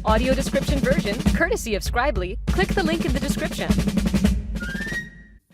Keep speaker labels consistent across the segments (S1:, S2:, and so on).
S1: audio description version, courtesy of Scribely. Click the link in the description.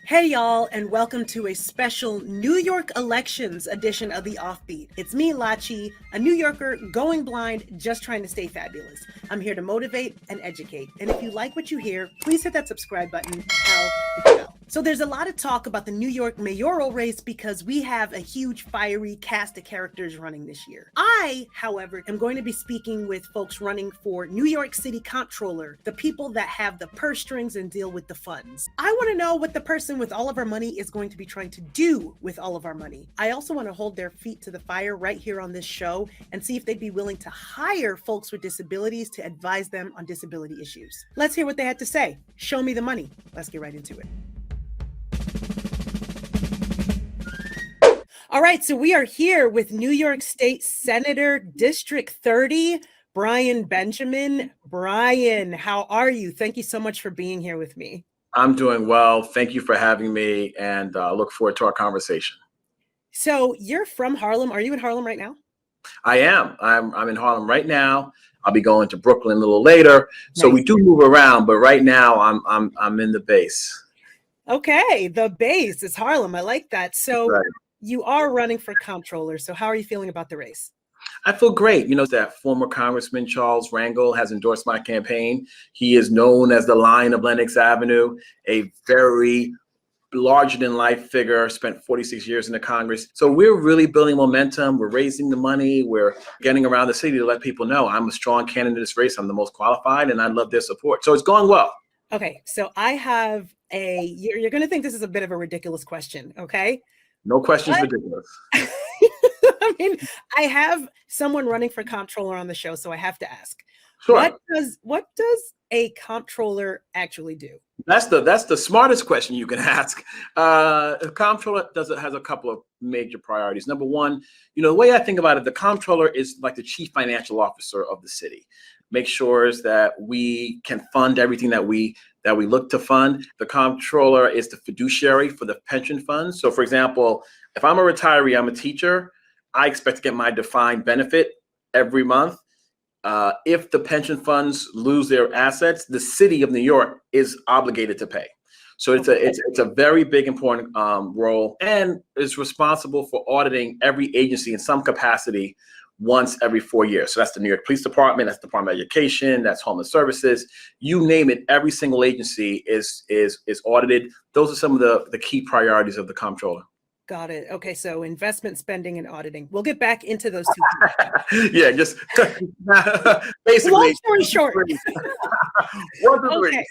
S2: Hey y'all, and welcome to a special New York elections edition of The Offbeat. It's me, Lachi, a New Yorker going blind, just trying to stay fabulous. I'm here to motivate and educate. And if you like what you hear, please hit that subscribe button, hit the bell. So there's a lot of talk about the New York mayoral race because we have a huge fiery cast of characters running this year. I, however, am going to be speaking with folks running for New York City Comptroller, the people that have the purse strings and deal with the funds. I want to know what the person with all of our money is going to be trying to do with all of our money. I also want to hold their feet to the fire right here on this show and see if they'd be willing to hire folks with disabilities to advise them on disability issues. Let's hear what they had to say. Show me the money. Let's get right into it. All right, so we are here with New York State Senator District 30, Brian Benjamin. Brian, how are you? Thank you so much for being here with me.
S3: I'm doing well. Thank you for having me, and look forward to our conversation.
S2: So you're from Harlem. Are you in Harlem right now?
S3: I am. I'm in Harlem right now. I'll be going to Brooklyn a little later. So
S2: Nice.
S3: we do move around, but right now I'm in the base.
S2: Okay, the base is Harlem. I like that. So
S3: Right.
S2: you are running for comptroller. So how are you feeling about the race?
S3: I feel great. You know, that former Congressman Charles Rangel has endorsed my campaign. He is known as the Lion of Lenox Avenue, a very larger than life figure, spent 46 years in the Congress. So we're really building momentum. We're raising the money. We're getting around the city to let people know I'm a strong candidate in this race. I'm the most qualified, and I love their support. So it's going well.
S2: Okay, so I have you're going to think this is a bit of a ridiculous question, okay?
S3: No questions
S2: What?
S3: ridiculous.
S2: I mean, I have someone running for comptroller on the show, so I have to ask.
S3: Sure.
S2: What does a comptroller actually do?
S3: That's the smartest question you can ask. A comptroller has a couple of major priorities. Number one, you know, the way I think about it, the comptroller is like the chief financial officer of the city. Make sure that we can fund everything that we look to fund. The comptroller is the fiduciary for the pension funds. So for example, if I'm a retiree, I'm a teacher, I expect to get my defined benefit every month. If the pension funds lose their assets, the city of New York is obligated to pay. So it's a very big, important role, and is responsible for auditing every agency in some capacity once every 4 years. So that's the New York Police Department, that's the Department of Education, that's Homeless Services, you name it. Every single agency is audited. Those are some of the key priorities of the comptroller.
S2: Got it. Okay, so investment spending and auditing. We'll get back into those two.
S3: Yeah, just basically.
S2: Long story short.
S3: 1 to 3.
S2: Okay.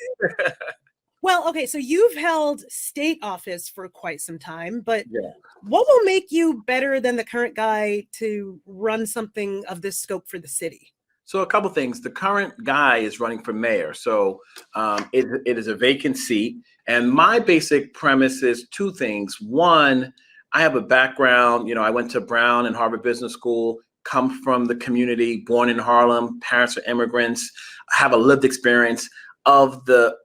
S2: Well, okay, so you've held state office for quite some time, but
S3: Yeah.
S2: what will make you better than the current guy to run something of this scope for the city?
S3: So a couple things. The current guy is running for mayor, so it is a vacant seat. And my basic premise is two things. One, I have a background. You know, I went to Brown and Harvard Business School. Come from the community, born in Harlem. Parents are immigrants. I have a lived experience of the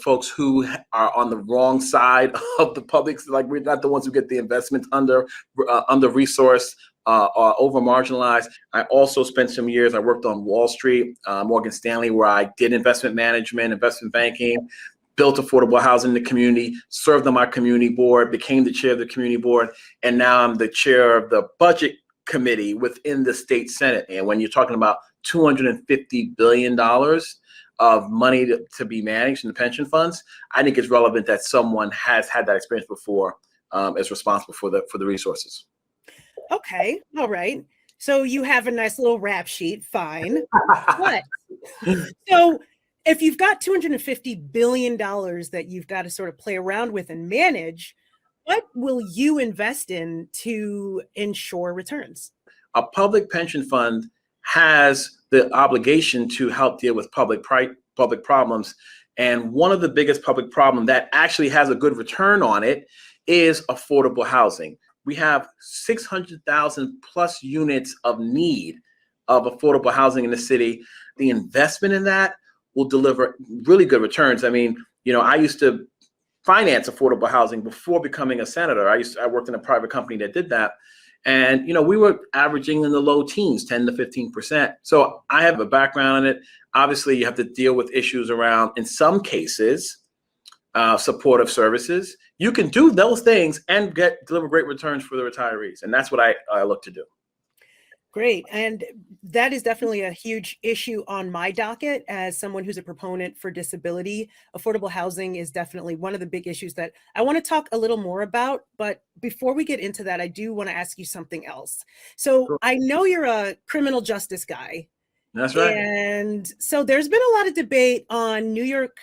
S3: folks who are on the wrong side of the public. Like, we're not the ones who get the investment under resourced. Over marginalized. I also spent some years, I worked on Wall Street, Morgan Stanley, where I did investment management, investment banking, built affordable housing in the community, served on my community board, became the chair of the community board, and now I'm the chair of the budget committee within the state Senate. And when you're talking about $250 billion of money to be managed in the pension funds, I think it's relevant that someone has had that experience before, is responsible for the resources.
S2: Okay, all right. So you have a nice little rap sheet, fine. But so if you've got $250 billion that you've got to sort of play around with and manage, what will you invest in to ensure returns?
S3: A public pension fund has the obligation to help deal with public problems. And one of the biggest public problem that actually has a good return on it is affordable housing. We have 600,000 plus units of need of affordable housing in the city. The investment in that will deliver really good returns. I mean, you know, I used to finance affordable housing before becoming a senator. I worked in a private company that did that. And, you know, we were averaging in the low teens, 10 to 15%. So I have a background in it. Obviously, you have to deal with issues around, in some cases, supportive services. You can do those things and deliver great returns for the retirees. And that's what I look to do.
S2: Great. And that is definitely a huge issue on my docket as someone who's a proponent for disability. Affordable housing is definitely one of the big issues that I want to talk a little more about. But before we get into that, I do want to ask you something else. So
S3: Sure.
S2: I know you're a criminal justice guy.
S3: That's right.
S2: And so there's been a lot of debate on New York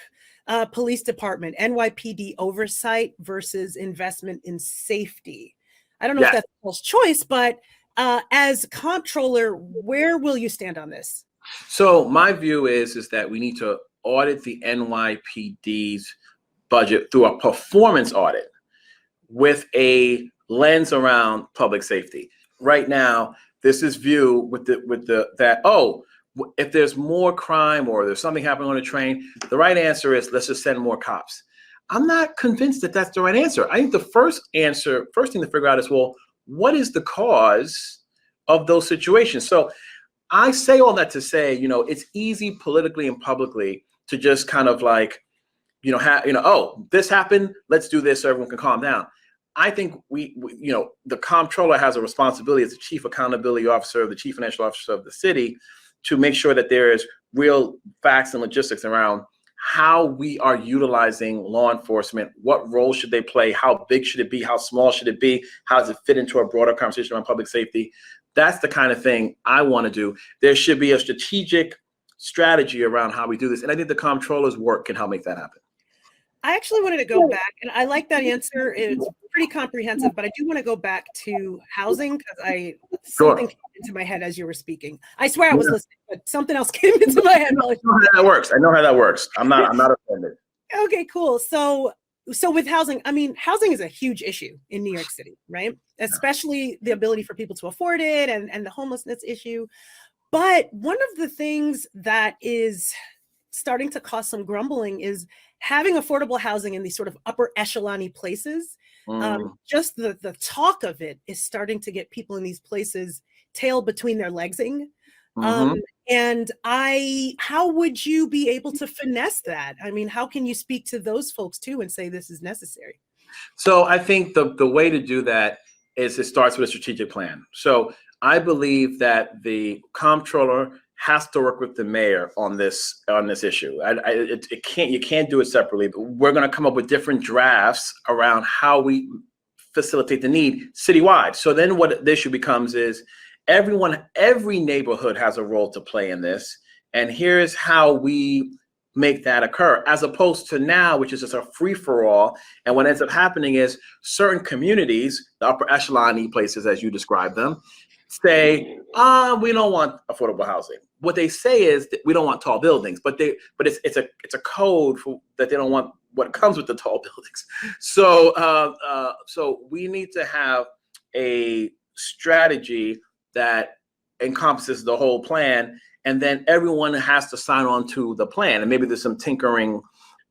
S2: Police Department, NYPD oversight versus investment in safety. I don't know if that's a false choice, but as comptroller, where will you stand on this?
S3: So my view is that we need to audit the NYPD's budget through a performance audit with a lens around public safety. Right now, this is viewed with if there's more crime or there's something happening on a train, the right answer is let's just send more cops. I'm not convinced that that's the right answer. I think the first thing to figure out is, well, what is the cause of those situations? So I say all that to say, it's easy politically and publicly to just kind of like, oh, this happened, let's do this so everyone can calm down. I think the comptroller has a responsibility as the chief accountability officer, the chief financial officer of the city, to make sure that there is real facts and logistics around how we are utilizing law enforcement. What role should they play? How big should it be? How small should it be? How does it fit into a broader conversation around public safety? That's the kind of thing I want to do. There should be a strategic strategy around how we do this. And I think the comptroller's work can help make that happen.
S2: I actually wanted to go back, and I like that answer. It's pretty comprehensive, but I do want to go back to housing because something came into my head as you were speaking. I swear I was listening, but something else came into my head.
S3: I know how that works. I know how that works. I'm not offended.
S2: Okay, cool. So with housing, I mean, housing is a huge issue in New York City, right? Especially the ability for people to afford it and the homelessness issue. But one of the things that is starting to cause some grumbling is having affordable housing in these sort of upper echelon-y places. Just the talk of it is starting to get people in these places tail between their legsing. And how would you be able to finesse that? I mean, how can you speak to those folks too and say this is necessary?
S3: So I think the way to do that is it starts with a strategic plan. So I believe that the comptroller has to work with the mayor on this issue. You can't do it separately. But we're going to come up with different drafts around how we facilitate the need citywide. So then what the issue becomes is every neighborhood has a role to play in this, and here's how we make that occur, as opposed to now, which is just a free-for-all. And what ends up happening is certain communities, the upper echelon places as you describe them, say, we don't want affordable housing. What they say is that we don't want tall buildings, but it's a code for that they don't want what comes with the tall buildings. So we need to have a strategy that encompasses the whole plan, and then everyone has to sign on to the plan. And maybe there's some tinkering,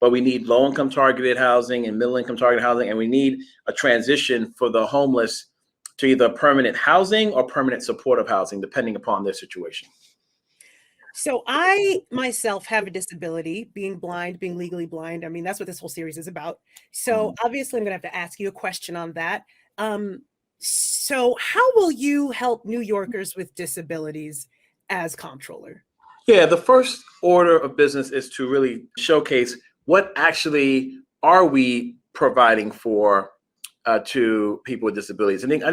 S3: but we need low-income targeted housing and middle-income targeted housing, and we need a transition for the homeless to either permanent housing or permanent supportive housing, depending upon their situation.
S2: So I myself have a disability, being blind, being legally blind. I mean, that's what this whole series is about. So obviously I'm going to have to ask you a question on that. So how will you help New Yorkers with disabilities as comptroller?
S3: Yeah, the first order of business is to really showcase what actually are we providing for to people with disabilities. I think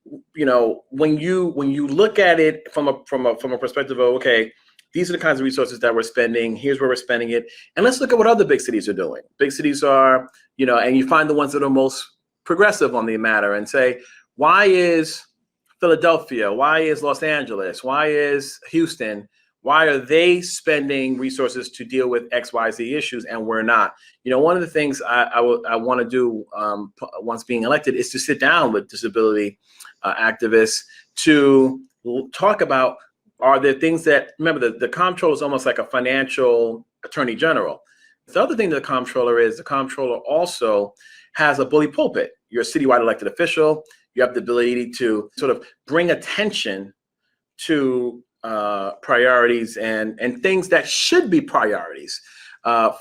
S3: when you look at it from a perspective of, okay, these are the kinds of resources that we're spending, here's where we're spending it, and let's look at what other big cities are doing. Big cities are, and you find the ones that are most progressive on the matter and say, why is Philadelphia, why is Los Angeles, why is Houston, why are they spending resources to deal with XYZ issues and we're not? One of the things I want to do once being elected is to sit down with disability activists to talk about, are there things that, remember, the comptroller is almost like a financial attorney general. The other thing that the comptroller also has a bully pulpit. You're a citywide elected official. You have the ability to sort of bring attention to priorities and things that should be priorities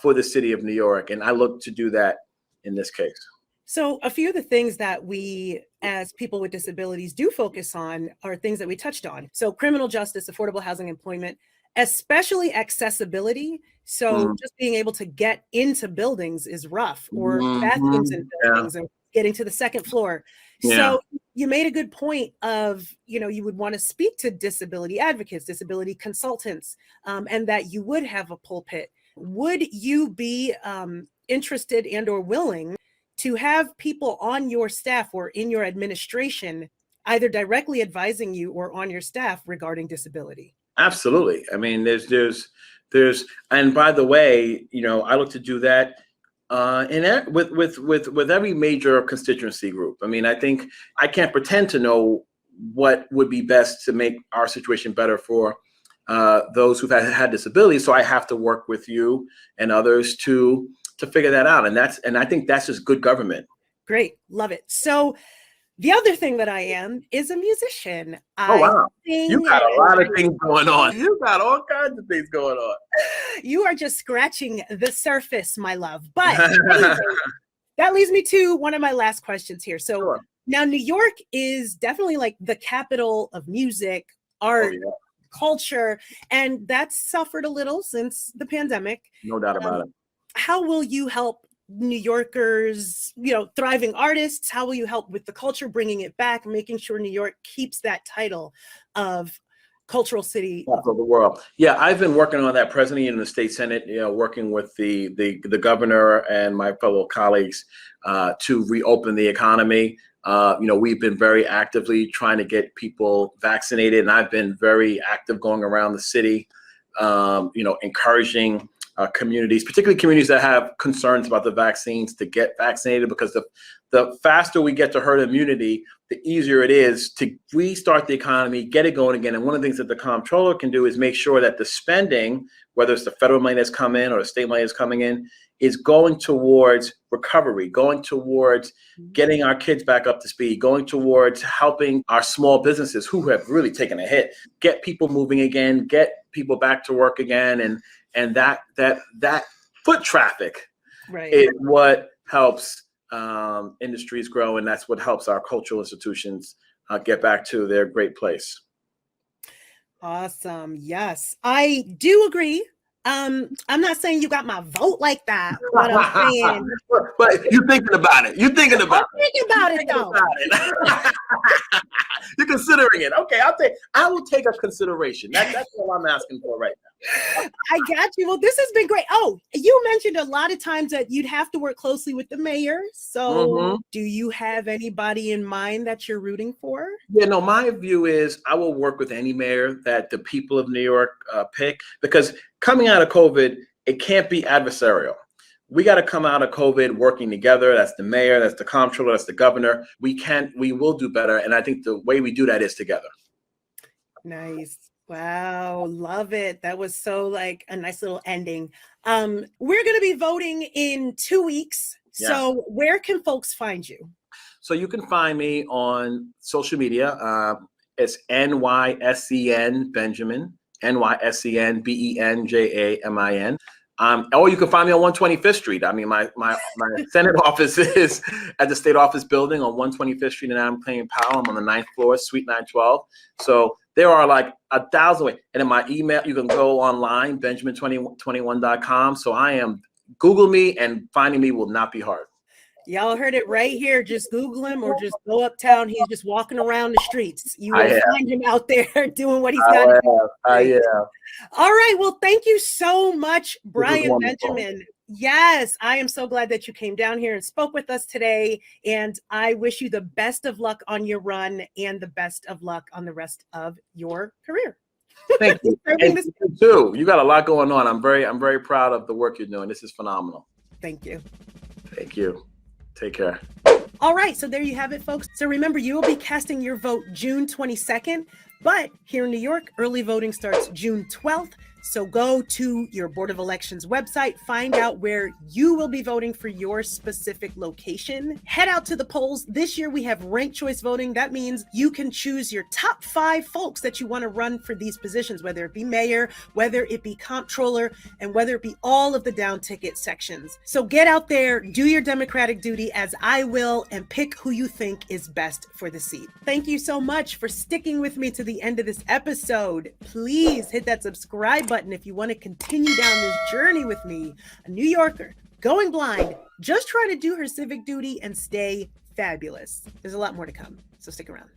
S3: for the city of New York. And I look to do that in this case.
S2: So a few of the things that we as people with disabilities do focus on are things that we touched on. So criminal justice, affordable housing, employment, especially accessibility. So just being able to get into buildings is rough, or bathrooms in buildings, and getting to the second floor. So you made a good point of, you would want to speak to disability advocates, disability consultants, and that you would have a pulpit. Would you be interested and or willing to have people on your staff or in your administration either directly advising you or on your staff regarding disability?
S3: Absolutely. I mean, there's, and by the way, I look to do that with every major constituency group. I mean, I think I can't pretend to know what would be best to make our situation better for those who've had disabilities. So I have to work with you and others to figure that out. And I think that's just good government.
S2: Great. Love it. So the other thing that I am is a musician.
S3: Oh, wow. You got a lot of things going on. You got all kinds of things going on.
S2: You are just scratching the surface, my love. But anyway, that leads me to one of my last questions here. So now New York is definitely like the capital of music, art, culture, and that's suffered a little since the pandemic.
S3: No doubt about it.
S2: How will you help New Yorkers, thriving artists? How will you help with the culture, bringing it back, making sure New York keeps that title of cultural city
S3: of the world? Yeah, I've been working on that presently in the state Senate, working with the governor and my fellow colleagues to reopen the economy. We've been very actively trying to get people vaccinated, and I've been very active going around the city, encouraging communities, particularly communities that have concerns about the vaccines, to get vaccinated, because the faster we get to herd immunity, the easier it is to restart the economy, get it going again. And one of the things that the comptroller can do is make sure that the spending, whether it's the federal money that's come in or the state money that's coming in, is going towards recovery, going towards getting our kids back up to speed, going towards helping our small businesses who have really taken a hit, get people moving again, get people back to work again. And that foot traffic is what helps industries grow, and that's what helps our cultural institutions get back to their great place.
S2: Awesome. Yes, I do agree. I'm not saying you got my vote like that. What I'm saying,
S3: but you're thinking about it. You're thinking about
S2: it, though.
S3: You're considering it. Okay, I will take a consideration. That's all I'm asking for right now.
S2: I got you. Well, this has been great. Oh, you mentioned a lot of times that you'd have to work closely with the mayor. So do you have anybody in mind that you're rooting for?
S3: Yeah, no, my view is I will work with any mayor that the people of New York pick, because coming out of COVID, it can't be adversarial. We got to come out of COVID working together. That's the mayor, that's the comptroller, that's the governor. We will do better. And I think the way we do that is together.
S2: Nice. Wow. Love it. That was so like a nice little ending. We're going to be voting in 2 weeks. Yeah. So where can folks find you?
S3: So you can find me on social media. It's NYSCN Benjamin, NYSCN BENJAMIN. Or you can find me on 125th Street. I mean, my Senate office is at the State Office Building on 125th Street, and I'm playing Powell. I'm on the 9th floor, Suite 912. So there are like 1,000 ways. And in my email, you can go online, benjamin2021.com. So Google me, and finding me will not be hard.
S2: Y'all heard it right here. Just Google him or just go uptown. He's just walking around the streets. You will find him out there doing what he's got to do. All right. Well, thank you so much, Brian Benjamin. Yes, I am so glad that you came down here and spoke with us today. And I wish you the best of luck on your run and the best of luck on the rest of your career.
S3: Thank you. And you too. You got a lot going on. I'm very proud of the work you're doing. This is phenomenal.
S2: Thank you.
S3: Thank you. Take care.
S2: All right. So there you have it, folks. So remember, you will be casting your vote June 22nd. But here in New York, early voting starts June 12th. So go to your Board of Elections website, find out where you will be voting for your specific location. Head out to the polls. This year we have ranked choice voting. That means you can choose your top 5 folks that you want to run for these positions, whether it be mayor, whether it be comptroller, and whether it be all of the down ticket sections. So get out there, do your democratic duty as I will, and pick who you think is best for the seat. Thank you so much for sticking with me to the end of this episode. Please hit that subscribe button if you want to continue down this journey with me, a New Yorker going blind, just trying to do her civic duty and stay fabulous. There's a lot more to come, so stick around.